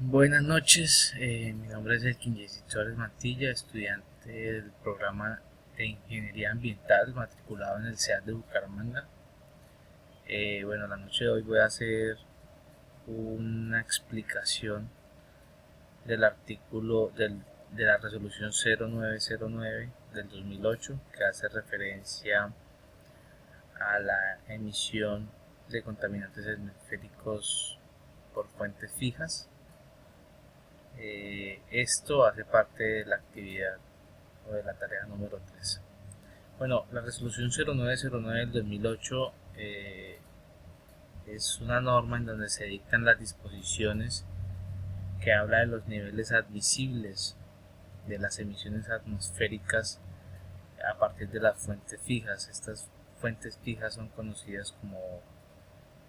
Buenas noches, mi nombre es Elkin Jessy Suárez Mantilla, estudiante del programa de Ingeniería Ambiental matriculado en el CEAD de Bucaramanga. La noche de hoy voy a hacer una explicación del de la resolución 0909 del 2008 que hace referencia a la emisión de contaminantes atmosféricos por fuentes fijas. Esto hace parte de la actividad o de la tarea número 3. Bueno, la resolución 0909 del 2008 es una norma en donde se dictan las disposiciones que habla de los niveles admisibles de las emisiones atmosféricas a partir de las fuentes fijas. Estas fuentes fijas son conocidas como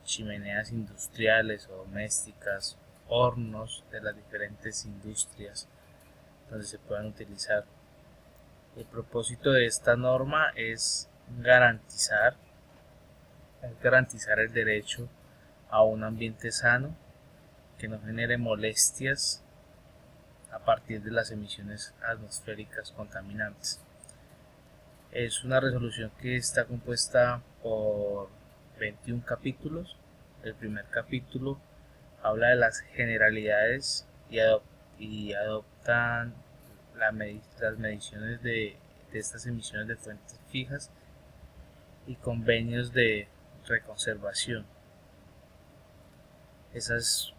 chimeneas industriales o domésticas, hornos de las diferentes industrias donde se puedan utilizar. El propósito de esta norma es garantizar el derecho a un ambiente sano que no genere molestias a partir de las emisiones atmosféricas contaminantes. Es una resolución que está compuesta por 21 capítulos. El primer capítulo habla de las generalidades y adoptan las mediciones de estas emisiones de fuentes fijas y convenios de reconservación. Esas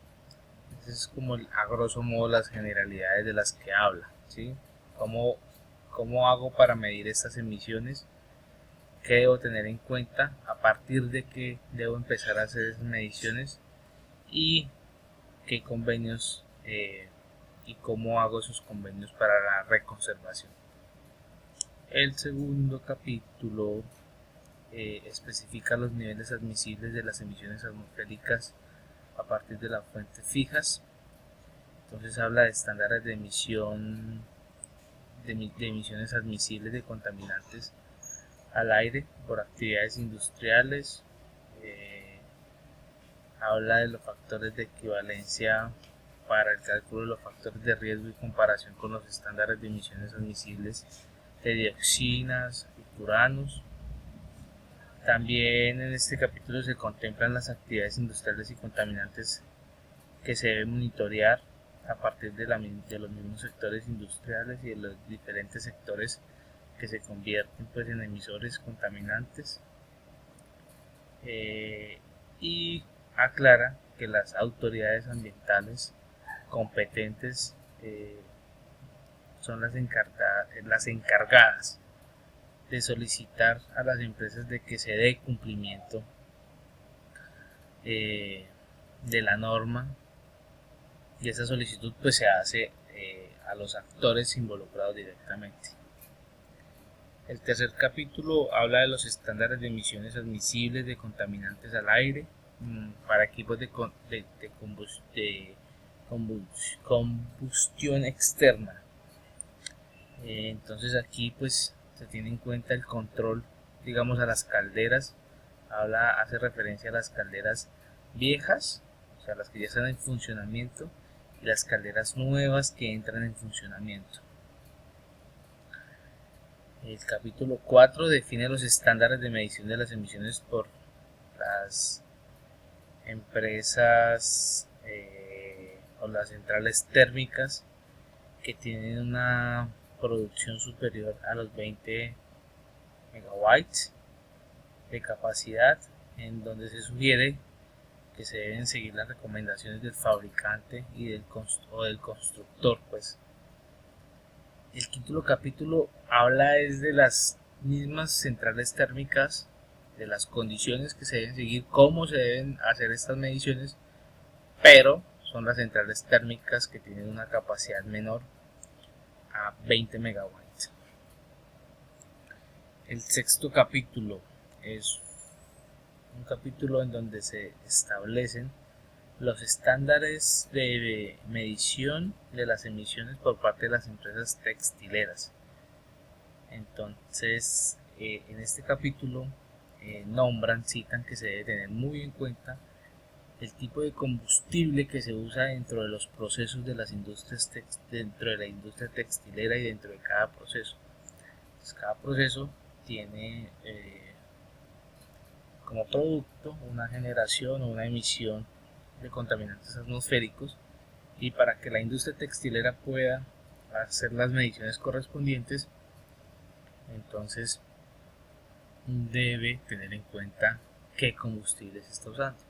es como a grosso modo las generalidades de las que habla, ¿sí? ¿Cómo, cómo hago para medir estas emisiones? ¿Qué debo tener en cuenta? ¿A partir de qué debo empezar a hacer esas mediciones? ¿Y qué convenios y cómo hago esos convenios para la reconservación? El segundo capítulo especifica los niveles admisibles de las emisiones atmosféricas a partir de las fuentes fijas. Entonces habla de estándares de emisión de emisiones admisibles de contaminantes al aire por actividades industriales. Habla de los factores de equivalencia para el cálculo de los factores de riesgo y comparación con los estándares de emisiones admisibles de dioxinas y furanos. También en este capítulo se contemplan las actividades industriales y contaminantes que se deben monitorear a partir de los mismos sectores industriales y de los diferentes sectores que se convierten pues en emisores contaminantes, y aclara que las autoridades ambientales competentes son las encargadas de solicitar a las empresas de que se dé cumplimiento de la norma, y esa solicitud pues se hace a los actores involucrados directamente. El tercer capítulo habla de los estándares de emisiones admisibles de contaminantes al aire para equipos de combustión externa. Entonces aquí pues se tiene en cuenta el control, digamos, a las calderas. Hace referencia a las calderas viejas, o sea, las que ya están en funcionamiento, y las calderas nuevas que entran en funcionamiento. El capítulo 4 define los estándares de medición de las emisiones por las empresas o las centrales térmicas que tienen una producción superior a los 20 megawatts de capacidad, en donde se sugiere que se deben seguir las recomendaciones del fabricante y del constructor. Pues el quinto capítulo habla es de las mismas centrales térmicas, de las condiciones que se deben seguir, cómo se deben hacer estas mediciones, pero son las centrales térmicas que tienen una capacidad menor a 20 megawatts. El sexto capítulo es un capítulo en donde se establecen los estándares de medición de las emisiones por parte de las empresas textileras. Entonces, en este capítulo citan que se debe tener muy en cuenta el tipo de combustible que se usa dentro de los procesos de las industrias dentro de la industria textilera y dentro de cada proceso. Entonces, cada proceso tiene como producto una generación o una emisión de contaminantes atmosféricos, y para que la industria textilera pueda hacer las mediciones correspondientes, entonces debe tener en cuenta qué combustible se está usando.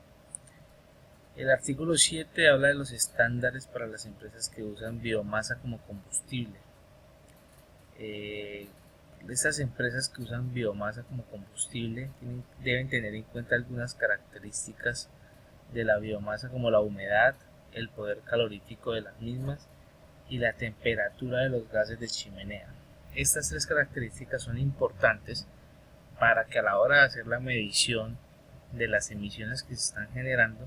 El artículo 7 habla de los estándares para las empresas que usan biomasa como combustible. Estas empresas que usan biomasa como combustible deben tener en cuenta algunas características de la biomasa, como la humedad, el poder calorífico de las mismas y la temperatura de los gases de chimenea. Estas tres características son importantes para que a la hora de hacer la medición de las emisiones que se están generando,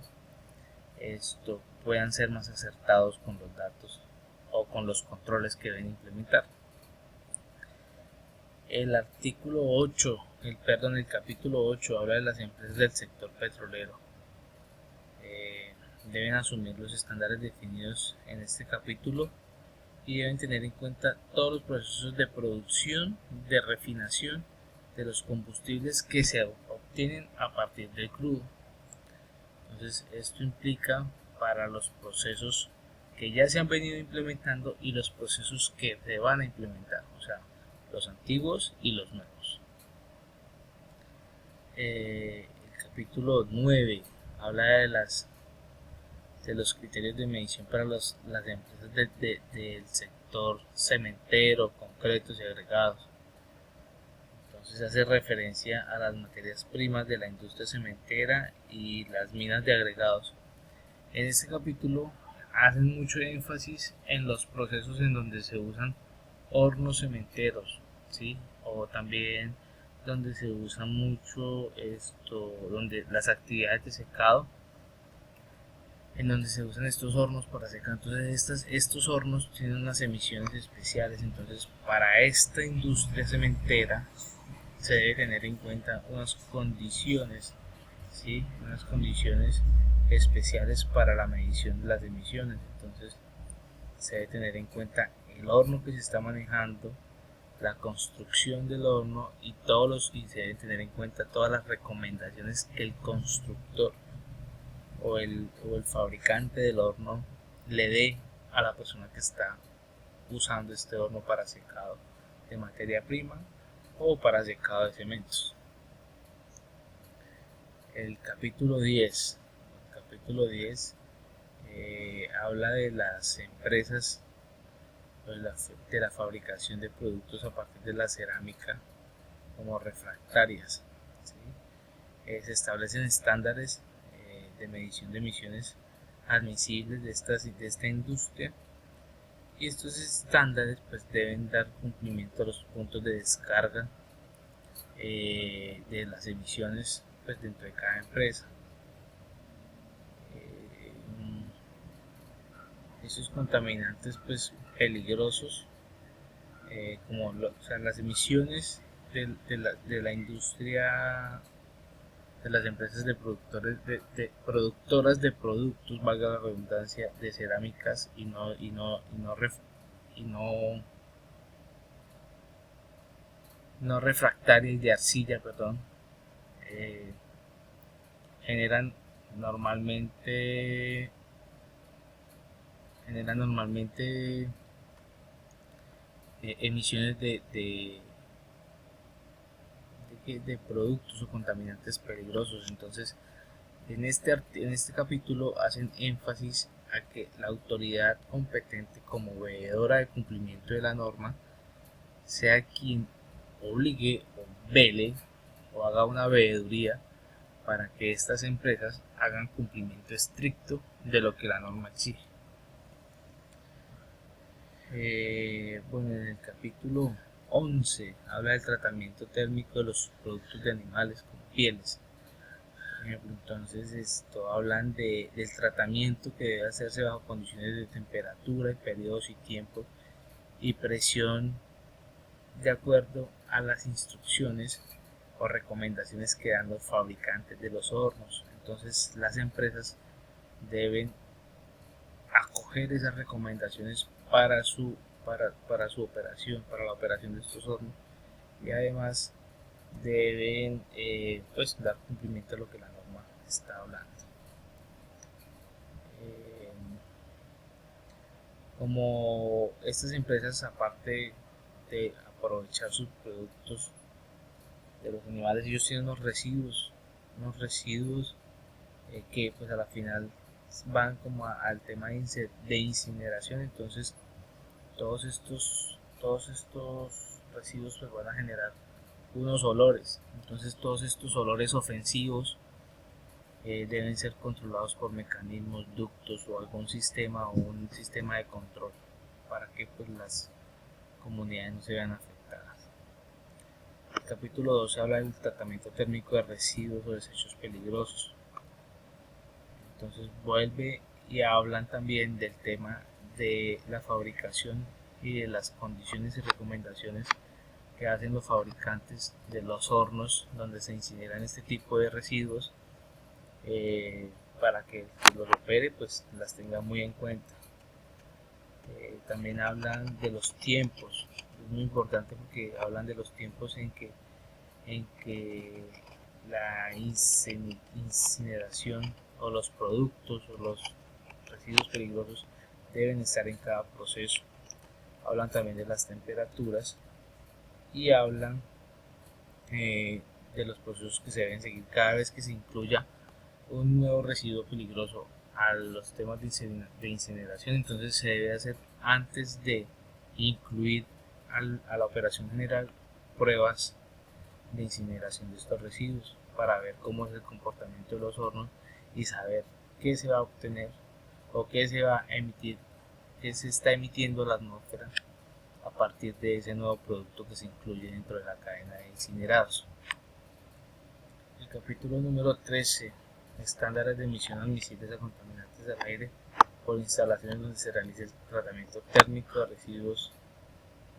puedan ser más acertados con los datos o con los controles que deben implementar. El capítulo 8 habla de las empresas del sector petrolero. Deben asumir los estándares definidos en este capítulo y deben tener en cuenta todos los procesos de producción, de refinación de los combustibles que se obtienen a partir del crudo. Entonces, esto implica para los procesos que ya se han venido implementando y los procesos que se van a implementar, o sea, los antiguos y los nuevos. El capítulo 9 habla de los criterios de medición para las empresas del sector cementero, concretos y agregados. Entonces hace referencia a las materias primas de la industria cementera y las minas de agregados. En este capítulo hacen mucho énfasis en los procesos en donde se usan hornos cementeros, ¿sí? O también donde se usa mucho donde las actividades de secado, en donde se usan estos hornos para secar. Entonces estos hornos tienen unas emisiones especiales. Entonces, para esta industria cementera se debe tener en cuenta unas condiciones, ¿sí? Unas condiciones especiales para la medición de las emisiones. Entonces se debe tener en cuenta el horno que se está manejando, la construcción del horno y se deben tener en cuenta todas las recomendaciones que el constructor o el fabricante del horno le dé a la persona que está usando este horno para secado de materia prima o para secado de cementos. El capítulo 10 habla de las empresas de la fabricación de productos a partir de la cerámica como refractarias, ¿sí? Se establecen estándares de medición de emisiones admisibles de esta industria, y estos estándares pues deben dar cumplimiento a los puntos de descarga de las emisiones pues dentro de cada empresa. Esos contaminantes pues peligrosos, como las emisiones de la industria, de las empresas de productoras de productos, valga la redundancia, de cerámicas y no refractarias, de arcilla, perdón, generan normalmente emisiones de productos o contaminantes peligrosos. Entonces, en este capítulo hacen énfasis a que la autoridad competente como veedora de cumplimiento de la norma sea quien obligue o vele o haga una veeduría para que estas empresas hagan cumplimiento estricto de lo que la norma exige. En el capítulo 11 habla del tratamiento térmico de los productos de animales como pieles. Por ejemplo, entonces hablan del tratamiento que debe hacerse bajo condiciones de temperatura, y periodos y tiempo y presión de acuerdo a las instrucciones o recomendaciones que dan los fabricantes de los hornos. Entonces las empresas deben acoger esas recomendaciones para su operación, para la operación de estos hornos, y además deben pues dar cumplimiento a lo que la norma está hablando. Como estas empresas, aparte de aprovechar sus productos de los animales, ellos tienen unos residuos que pues a la final van como al tema de incineración. Entonces todos estos residuos pues van a generar unos olores. Entonces todos estos olores ofensivos deben ser controlados por mecanismos, ductos o algún sistema o un sistema de control para que pues las comunidades no se vean afectadas. El capítulo 12 habla del tratamiento térmico de residuos o desechos peligrosos. Entonces vuelve y hablan también del tema de la fabricación y de las condiciones y recomendaciones que hacen los fabricantes de los hornos donde se incineran este tipo de residuos, para que el que los opere pues las tenga muy en cuenta. También hablan de los tiempos, es muy importante porque hablan de los tiempos en que la incineración o los productos o los residuos peligrosos deben estar en cada proceso. Hablan también de las temperaturas y hablan de los procesos que se deben seguir cada vez que se incluya un nuevo residuo peligroso a los temas de incineración. Entonces se debe hacer, antes de incluir a la operación general, pruebas de incineración de estos residuos para ver cómo es el comportamiento de los hornos y saber qué se va a obtener o qué se va a emitir, qué se está emitiendo a la atmósfera a partir de ese nuevo producto que se incluye dentro de la cadena de incinerados. El capítulo número 13, estándares de emisión admisibles a contaminantes al aire por instalaciones donde se realice el tratamiento térmico de residuos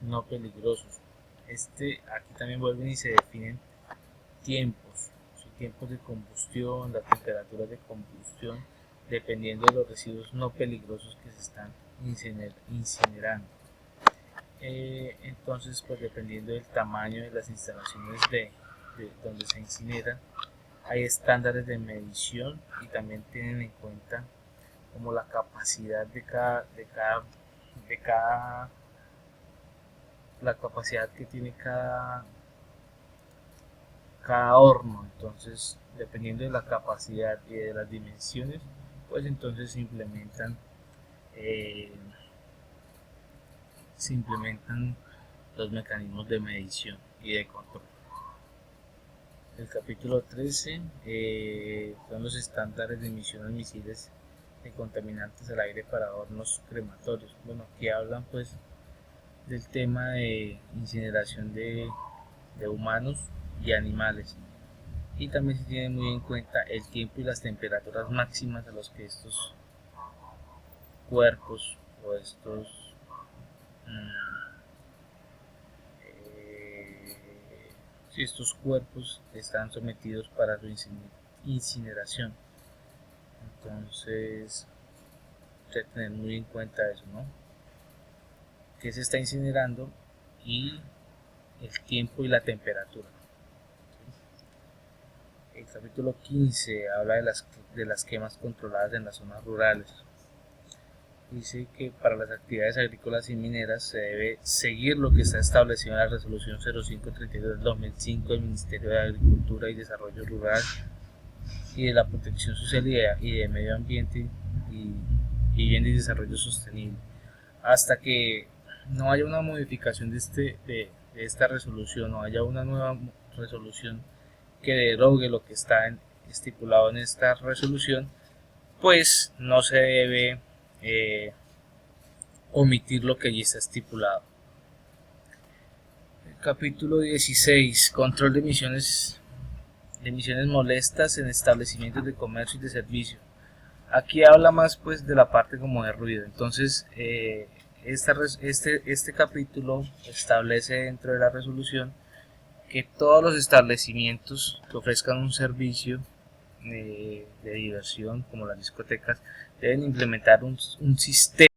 no peligrosos. Aquí también vuelven y se definen tiempos de combustión, la temperatura de combustión, dependiendo de los residuos no peligrosos que se están incinerando. Entonces pues dependiendo del tamaño de las instalaciones de donde se incinera, hay estándares de medición y también tienen en cuenta como la capacidad la capacidad que tiene cada horno. Entonces dependiendo de la capacidad y de las dimensiones, pues entonces se implementan los mecanismos de medición y de control. El capítulo 13 son los estándares de emisión admisibles de contaminantes al aire para hornos crematorios. Bueno, aquí hablan pues del tema de incineración de humanos y animales, y también se tiene muy en cuenta el tiempo y las temperaturas máximas a los que estos cuerpos o estos cuerpos están sometidos para su incineración. Entonces hay que tener muy en cuenta eso, ¿no? Que se está incinerando y el tiempo y la temperatura. El capítulo 15 habla de las quemas controladas en las zonas rurales. Dice que para las actividades agrícolas y mineras se debe seguir lo que está establecido en la resolución 0532 del 2005 del Ministerio de Agricultura y Desarrollo Rural y de la Protección Social y de Medio Ambiente y Vivienda y Desarrollo Sostenible, hasta que no haya una modificación de esta resolución o haya una nueva resolución que derogue lo que está estipulado en esta resolución, pues no se debe omitir lo que allí está estipulado. El capítulo 16, control de emisiones molestas en establecimientos de comercio y de servicio. Aquí habla más pues de la parte como de ruido. Entonces este capítulo establece dentro de la resolución que todos los establecimientos que ofrezcan un servicio de diversión como las discotecas deben implementar un sistema